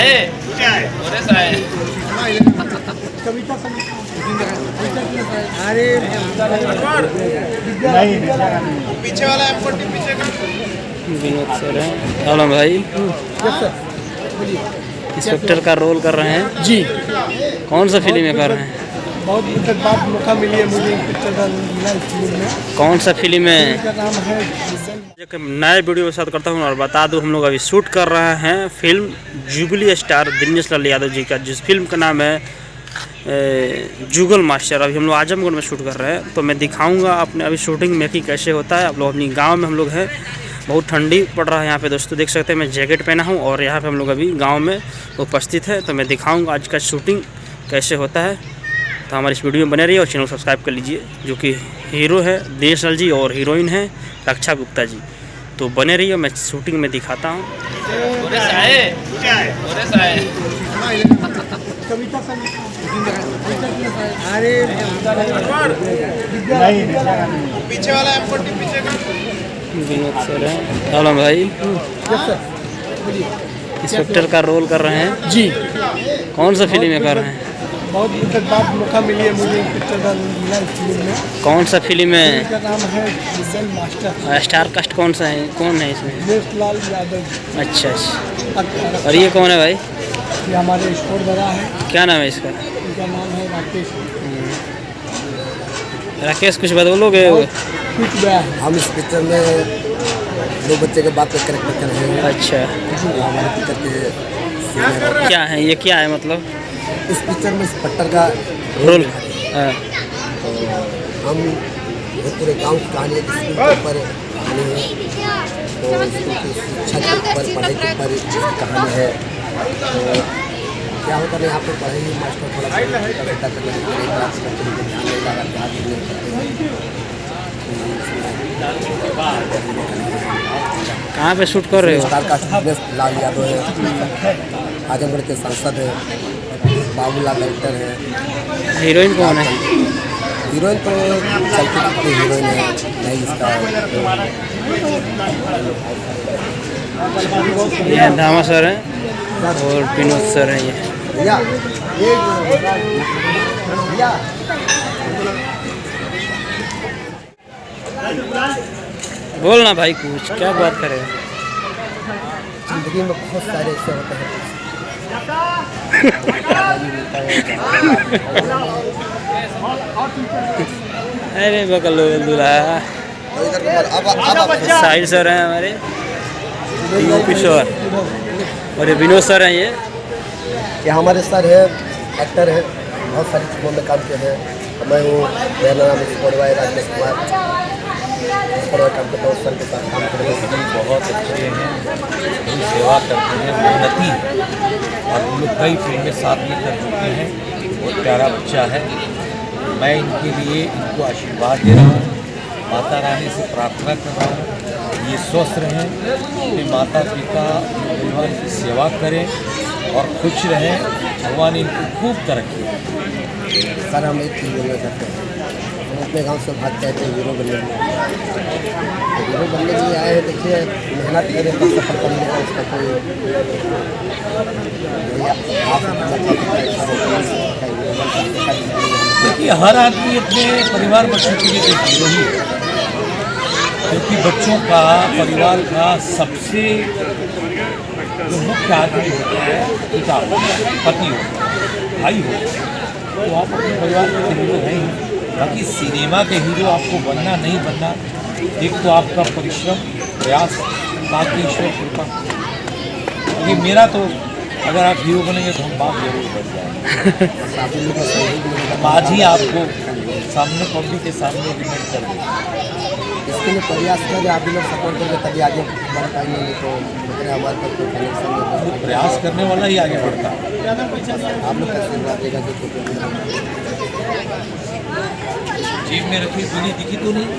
अरे पीछे वाला एम40 पीछे का विनोद सर हैं। हेलो भाई, इंस्पेक्टर का रोल कर रहे हैं जी। कौन सा फिल्म में कर रहे हैं? बहुत दिक्कत बात मौका मिली है मुझे पिक्चर का मिला इस फिल्म में। कौन सा फिल्म है? का नाम है एक नए वीडियो के साथ करता हूँ और बता दूँ, हम लोग अभी शूट कर रहे हैं film jubilee star Dinesh Lal Yadav ji का, जिस फिल्म का नाम है जुगल मास्टर। अभी हम लोग आजमगढ़ में शूट कर रहे हैं, तो मैं दिखाऊंगा अपने अभी शूटिंग मेकिंग कैसे होता है। आप लोग अपनी गांव में हम लोग हैं, बहुत ठंडी पड़ रहा है यहाँ पे दोस्तों, देख सकते हैं मैं जैकेट पहना हूँ और यहाँ पे हम लोग अभी गांव में उपस्थित है। तो मैं दिखाऊंगा आज का शूटिंग कैसे होता है। तो हमारे इस वीडियो में बने रहिए और चैनल सब्सक्राइब कर लीजिए। जो कि हीरो है दिनेश लाल जी और हीरोइन है रक्षा गुप्ता जी। तो बने रहिए, मैं शूटिंग में दिखाता हूँ। कविता अरे पीछे वाला एम40 पीछे का विनोद सर हैं। हेलो भाई, इंस्पेक्टर का रोल कर रहे हैं जी। कौन सा फिल्म में कर रहे हैं? बहुत दिक्कत बात मौका मिली है मुझे पिक्चर का मिला इस फिल्म में। कौन सा फिल्म है? का नाम है जुगल मास्टर। स्टार कास्ट कौन सा है, कौन है इसमें? दिनेश लाल यादव। अच्छा अच्छा। और ये कौन है भाई? ये हमारे स्टोर बड़ा है। क्या नाम है इसका? इनका नाम है राकेश। राकेश, कुछ बदलोगे? फिट गया है। हम इस पिक्चर में दो बच्चे के बाप का कैरेक्टर कर रहे हैं। अच्छा, हमारे पिक्चर के क्या है ये, क्या है मतलब? इस पिक्चर में इंस्पेक्टर का रोल। हाँ। हम पूरे गांव की कहानी है, स्कूल के ऊपर कहानी है, तो स्कूल की शिक्षा के ऊपर, पढ़ाई के ऊपर कहानी है। तो क्या होता है यहाँ पे पढ़ाई मास्टर थोड़ा बेटा करने के लिए ध्यान नहीं लगा, ध्यान नहीं करते। कहाँ पे शूट कर रहे हो? स्टार कास्ट दिनेश लाल यादव है, आजमगढ़ के सांसद है, बाबूलाल डायरेक्टर है। हीरोइन कौन है? हीरोइन तो चलती फिरती हीरोइन है, नहीं स्टार। ये धामा सर हैं और विनोद सर हैं ये। भैया बोलना भाई, कुछ क्या बात करें। जिंदगी में बहुत सारे ऐसे होते हैं। अरे बकलो दूल्हा। साहिल सर हैं हमारे, किशोर, और ये विनोद सर हैं। ये हमारे सर है, एक्टर है, बहुत सारी फिल्मों में काम किए हैं। मैं हूँ, मेरा नाम है राजेश कुमार। काम करता हूँ, सर के साथ काम करते हैं। बहुत अच्छे हैं, बड़ी सेवा करते हैं, मेहनती हैं और हम लोग कई फिल्में साथ में कर चुके हैं। बहुत प्यारा बच्चा है। मैं इनके लिए इनको आशीर्वाद दे रहा हूँ, माता रानी से प्रार्थना कर रहा हूँ ये स्वस्थ रहें, अपने माता पिता परिवार की सेवा करें और खुश रहें। भगवान इनको खूब तरक्की दें। सर हम एक चीज़ बोलना चाहते हैं, हम अपने गांव से भाग कहते हैं हीरो बनने के लिए। हीरो बनने के लिए आए हैं, देखिए मेहनत करें तो सफलता मिलेगा। उसका कोई देखिए हर आदमी अपने परिवार बच्चों के लिए एक हीरो ही है, क्योंकि बच्चों का, परिवार का सबसे जो मुख्य आदमी होता है पिता हो, पति हो, भाई हो, तो आप अपने परिवार के हीरो हैं ही। बाकी सिनेमा के हीरो आपको बनना नहीं बनना, एक तो आपका परिश्रम, प्रयास, बाकी ईश्वर कृपा। क्योंकि मेरा तो अगर आप हीरो बनेंगे तो हम बाप जरूर बन जाएंगे। आज ही आपको सामने पब्लिक के सामने डिमेंड कर देंगे। इसके लिए प्रयास करें, आप भी लोग सपोर्ट करेंगे तभी आगे बढ़ पाएंगे। तो हमारे पास कोई कनेक्शन नहीं, प्रयास करने वाला ही आगे बढ़ता है। आप लोग कैसे देगा जो जेब में रखी दुनिया दिखी तो नहीं।